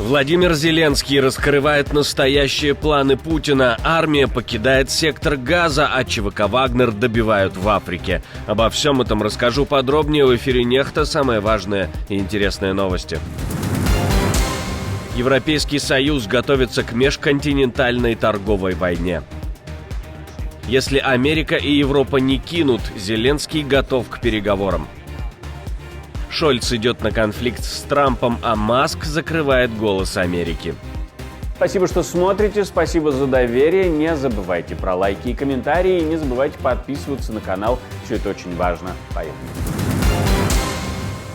Владимир Зеленский раскрывает настоящие планы Путина. Армия покидает сектор Газа, а ЧВК «Вагнер» добивают в Африке. Обо всем этом расскажу подробнее в эфире «Нехта». Самые важные и интересные новости. Европейский Союз готовится к межконтинентальной торговой войне. Если Америка и Европа не кинут, Зеленский готов к переговорам. Шольц идет на конфликт с Трампом, а Маск закрывает «Голос Америки». Спасибо, что смотрите, спасибо за доверие. Не забывайте про лайки и комментарии, и не забывайте подписываться на канал. Все это очень важно. Поехали.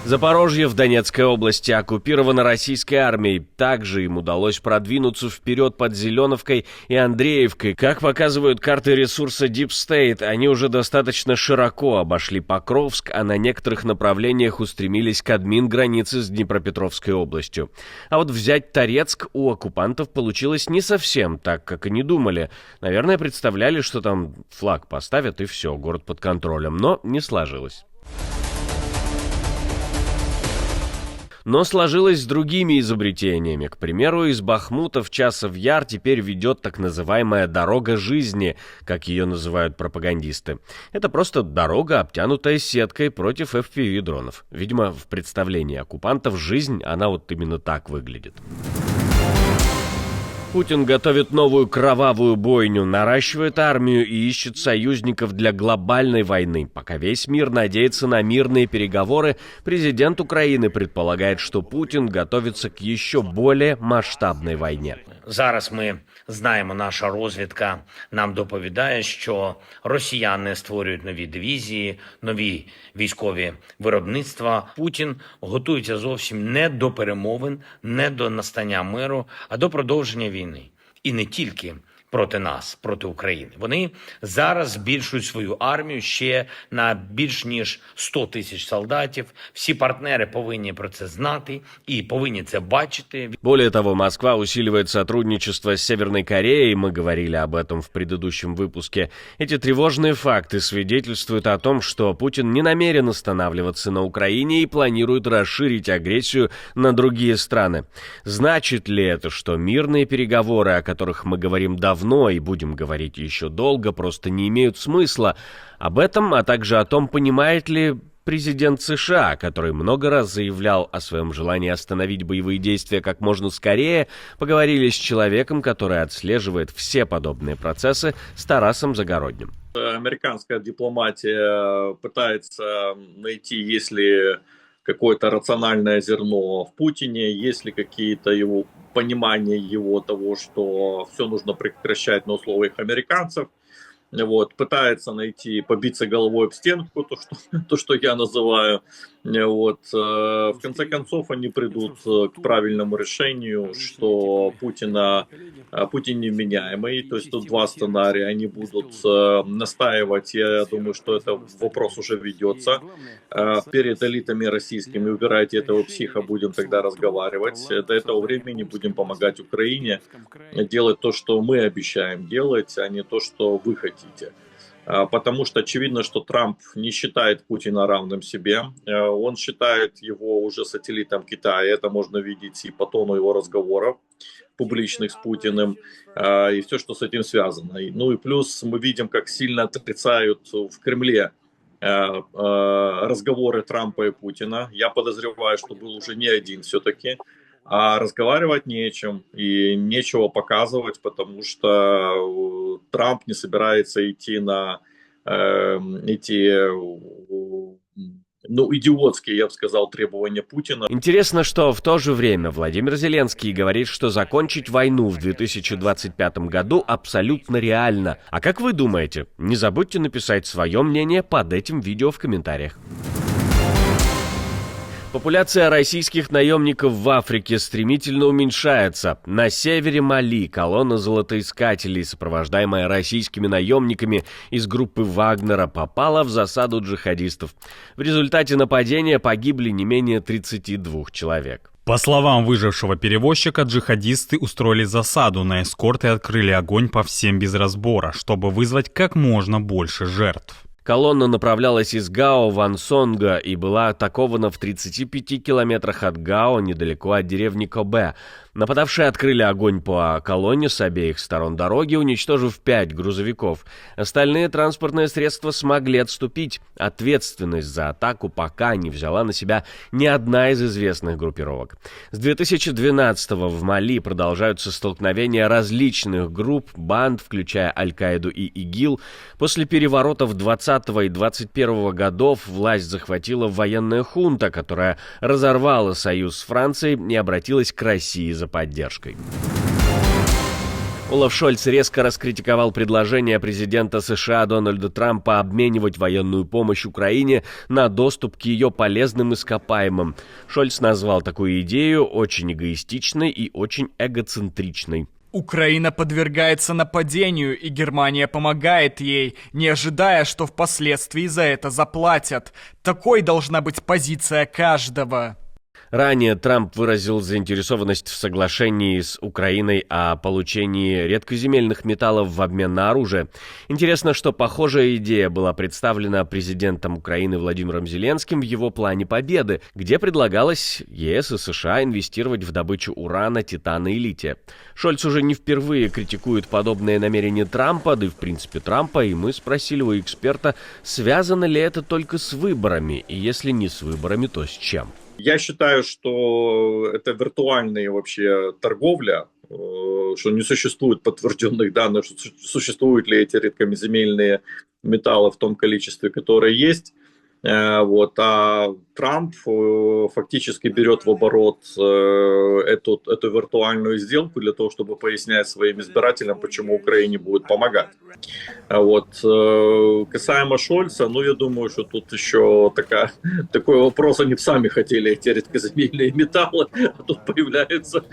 Запорожье в Донецкой области оккупировано российской армией. Также им удалось продвинуться вперед под Зеленовкой и Андреевкой. Как показывают карты ресурса Deep State, они уже достаточно широко обошли Покровск, а на некоторых направлениях устремились к админ-границе с Днепропетровской областью. А вот взять Торецк у оккупантов получилось не совсем так, как они думали. Наверное, представляли, что там флаг поставят и все, город под контролем, но не сложилось. Но сложилось с другими изобретениями. К примеру, из Бахмута в Часов-Яр теперь ведет так называемая «дорога жизни», как ее называют пропагандисты. Это просто дорога, обтянутая сеткой против FPV-дронов. Видимо, в представлении оккупантов жизнь, она вот именно так выглядит. Путин готовит новую кровавую бойню, наращивает армию и ищет союзников для глобальной войны. Пока весь мир надеется на мирные переговоры, президент Украины предполагает, что Путин готовится к еще более масштабной войне. Зараз ми знаємо, наша розвідка нам доповідає, що росіяни створюють нові дивізії, нові військові виробництва. Путін готується зовсім не до перемовин, не до настання миру, а до продовження війни. І не тільки проти нас, проти України. Вони зараз збільшують свою армію ще на більш ніж 100 тисяч солдатів. Всі партнери повинні про це знати и повинні це бачити. Более того, Москва усиливает сотрудничество с Северной Кореей, мы говорили об этом в предыдущем выпуске. Эти тревожные факты свидетельствуют о том, что Путин не намерен останавливаться на Украине и планирует расширить агрессию на другие страны. Значит ли это, что мирные переговоры, о которых мы говорим давно, и будем говорить еще долго, просто не имеют смысла? Об этом, а также о том, понимает ли президент США, который много раз заявлял о своем желании остановить боевые действия как можно скорее, поговорили с человеком, который отслеживает все подобные процессы, с Тарасом Загородним. Американская дипломатия пытается найти, есть ли какое-то рациональное зерно в Путине, есть ли какие-то его понимание его того, что все нужно прекращать на условиях американцев. Вот, пытается найти, побиться головой об стенку, то, что я называю. Вот, в конце концов, они придут к правильному решению, что Путин невменяемый. То есть тут два сценария. Они будут настаивать, я думаю, что это вопрос уже ведется, перед элитами российскими. Убирайте этого психа, будем тогда разговаривать. До этого времени будем помогать Украине делать то, что мы обещаем делать, а не то, что вы хотите. Потому что очевидно, что Трамп не считает Путина равным себе. Он считает его уже сателлитом Китая. Это можно видеть и по тону его разговоров публичных с Путиным, и все, что с этим связано. Ну и плюс мы видим, как сильно отрицают в Кремле разговоры Трампа и Путина. Я подозреваю, что был уже не один все-таки. А разговаривать не о чем и нечего показывать, потому что Трамп не собирается идти на идиотские, я бы сказал, требования Путина. Интересно, что в то же время Владимир Зеленский говорит, что закончить войну в 2025 году абсолютно реально. А как вы думаете? Не забудьте написать свое мнение под этим видео в комментариях. Популяция российских наемников в Африке стремительно уменьшается. На севере Мали колонна золотоискателей, сопровождаемая российскими наемниками из группы Вагнера, попала в засаду джихадистов. В результате нападения погибли не менее 32 человек. По словам выжившего перевозчика, джихадисты устроили засаду на эскорт и открыли огонь по всем без разбора, чтобы вызвать как можно больше жертв. Колонна направлялась из Гао в Ансонга и была атакована в 35 километрах от Гао, недалеко от деревни Кобе. Нападавшие открыли огонь по колонне с обеих сторон дороги, уничтожив 5 грузовиков. Остальные транспортные средства смогли отступить. Ответственность за атаку пока не взяла на себя ни одна из известных группировок. С 2012-го в Мали продолжаются столкновения различных групп, банд, включая Аль-Каиду и ИГИЛ. После переворотов 20 и 21 годов власть захватила военная хунта, которая разорвала союз с Францией и обратилась к России за поддержкой. Олаф Шольц резко раскритиковал предложение президента США Дональда Трампа обменивать военную помощь Украине на доступ к ее полезным ископаемым. Шольц назвал такую идею очень эгоистичной и очень эгоцентричной. Украина подвергается нападению, и Германия помогает ей, не ожидая, что впоследствии за это заплатят. Такой должна быть позиция каждого. Ранее Трамп выразил заинтересованность в соглашении с Украиной о получении редкоземельных металлов в обмен на оружие. Интересно, что похожая идея была представлена президентом Украины Владимиром Зеленским в его плане победы, где предлагалось ЕС и США инвестировать в добычу урана, титана и лития. Шольц уже не впервые критикует подобные намерения Трампа, да и в принципе Трампа, и мы спросили у эксперта, связано ли это только с выборами, и если не с выборами, то с чем? Я считаю, что это виртуальная вообще торговля, что не существует подтвержденных данных, что существуют ли эти редкоземельные металлы в том количестве, которое есть. А Трамп фактически берет в оборот эту виртуальную сделку для того, чтобы пояснять своим избирателям, почему Украине будет помогать. Касаемо Шольца, я думаю, что тут еще такой вопрос, они сами хотели эти редкоземельные металлы, а тут появляются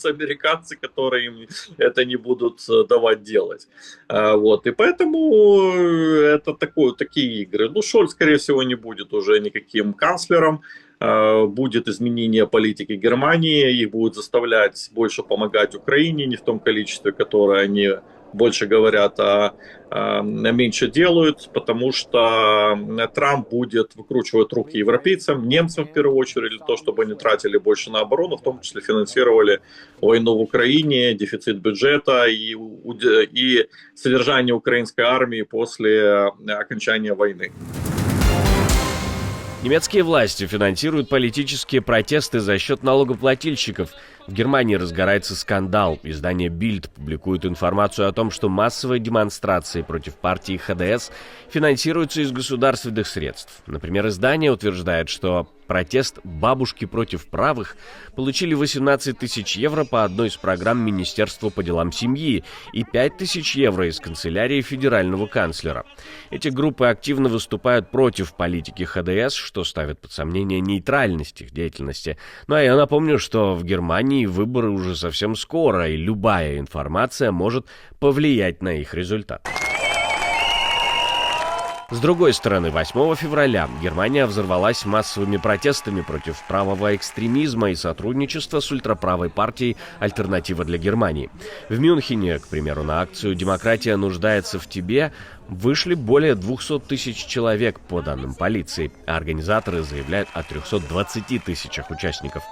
американцы, которые им это не будут давать делать. И поэтому это такие игры. Шольц, скорее всего, не будет уже никаким канцлером, будет изменение политики Германии, их будут заставлять больше помогать Украине, не в том количестве, которое они больше говорят, а меньше делают, потому что Трамп будет выкручивать руки европейцам, немцам в первую очередь, для того, чтобы они тратили больше на оборону, в том числе финансировали войну в Украине, дефицит бюджета и содержание украинской армии после окончания войны. Немецкие власти финансируют политические протесты за счет налогоплательщиков. В Германии разгорается скандал. Издание Bild публикует информацию о том, что массовые демонстрации против партии ХДС финансируются из государственных средств. Например, издание утверждает, что протест «Бабушки против правых» получили 18 тысяч евро по одной из программ Министерства по делам семьи и 5 тысяч евро из канцелярии федерального канцлера. Эти группы активно выступают против политики ХДС, что ставит под сомнение нейтральность их деятельности. А я напомню, что в Германии выборы уже совсем скоро, и любая информация может повлиять на их результат. С другой стороны, 8 февраля Германия взорвалась массовыми протестами против правого экстремизма и сотрудничества с ультраправой партией «Альтернатива для Германии». В Мюнхене, к примеру, на акцию «Демократия нуждается в тебе» вышли более 200 тысяч человек, по данным полиции, а организаторы заявляют о 320 тысячах участников.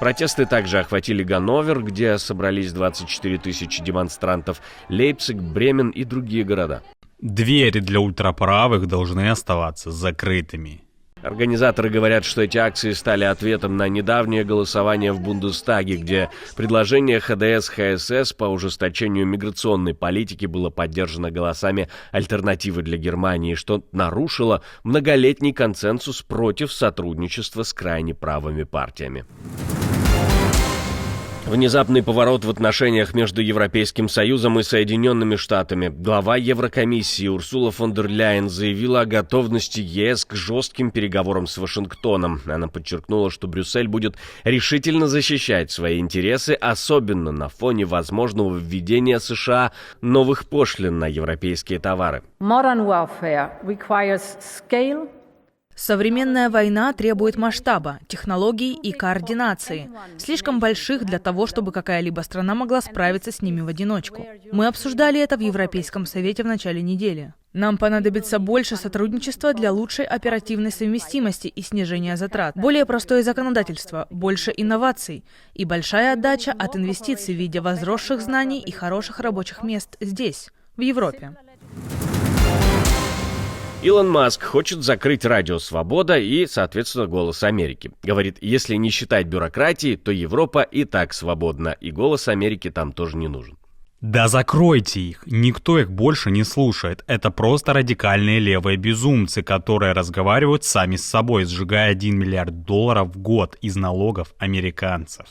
Протесты также охватили Ганновер, где собрались 24 тысячи демонстрантов, Лейпциг, Бремен и другие города. Двери для ультраправых должны оставаться закрытыми. Организаторы говорят, что эти акции стали ответом на недавнее голосование в Бундестаге, где предложение ХДС-ХСС по ужесточению миграционной политики было поддержано голосами «Альтернативы для Германии», что нарушило многолетний консенсус против сотрудничества с крайне правыми партиями. Внезапный поворот в отношениях между Европейским Союзом и Соединенными Штатами. Глава Еврокомиссии Урсула фон дер Ляйен заявила о готовности ЕС к жестким переговорам с Вашингтоном. Она подчеркнула, что Брюссель будет решительно защищать свои интересы, особенно на фоне возможного введения США новых пошлин на европейские товары. Современная война требует масштаба, технологий и координации, слишком больших для того, чтобы какая-либо страна могла справиться с ними в одиночку. Мы обсуждали это в Европейском совете в начале недели. Нам понадобится больше сотрудничества для лучшей оперативной совместимости и снижения затрат, более простое законодательство, больше инноваций и большая отдача от инвестиций в виде возросших знаний и хороших рабочих мест здесь, в Европе. Илон Маск хочет закрыть радио «Свобода» и, соответственно, «Голос Америки». Говорит, если не считать бюрократии, то Европа и так свободна, и «Голос Америки» там тоже не нужен. Да закройте их, никто их больше не слушает. Это просто радикальные левые безумцы, которые разговаривают сами с собой, сжигая $1 миллиард в год из налогов американцев.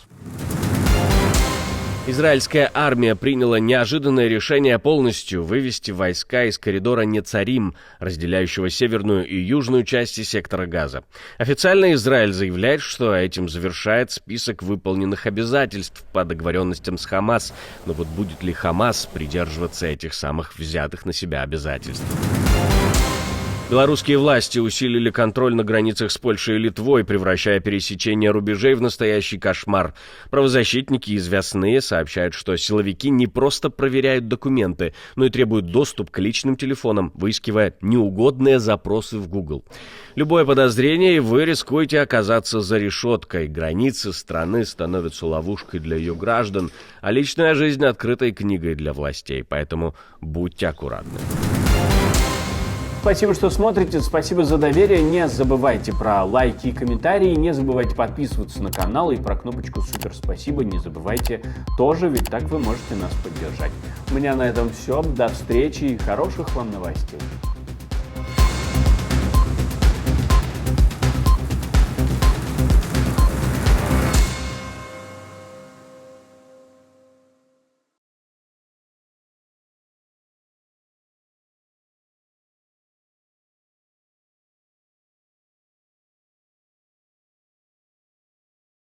Израильская армия приняла неожиданное решение полностью вывести войска из коридора Нецарим, разделяющего северную и южную части сектора Газа. Официально Израиль заявляет, что этим завершает список выполненных обязательств по договоренностям с Хамас. Но вот будет ли Хамас придерживаться этих самых взятых на себя обязательств? Белорусские власти усилили контроль на границах с Польшей и Литвой, превращая пересечение рубежей в настоящий кошмар. Правозащитники из Вясны сообщают, что силовики не просто проверяют документы, но и требуют доступ к личным телефонам, выискивая неугодные запросы в Google. Любое подозрение, и вы рискуете оказаться за решеткой. Границы страны становятся ловушкой для ее граждан, а личная жизнь открытой книгой для властей. Поэтому будьте аккуратны. Спасибо, что смотрите, спасибо за доверие. Не забывайте про лайки и комментарии, не забывайте подписываться на канал и про кнопочку «Супер спасибо» не забывайте тоже, ведь так вы можете нас поддержать. У меня на этом все. До встречи и хороших вам новостей.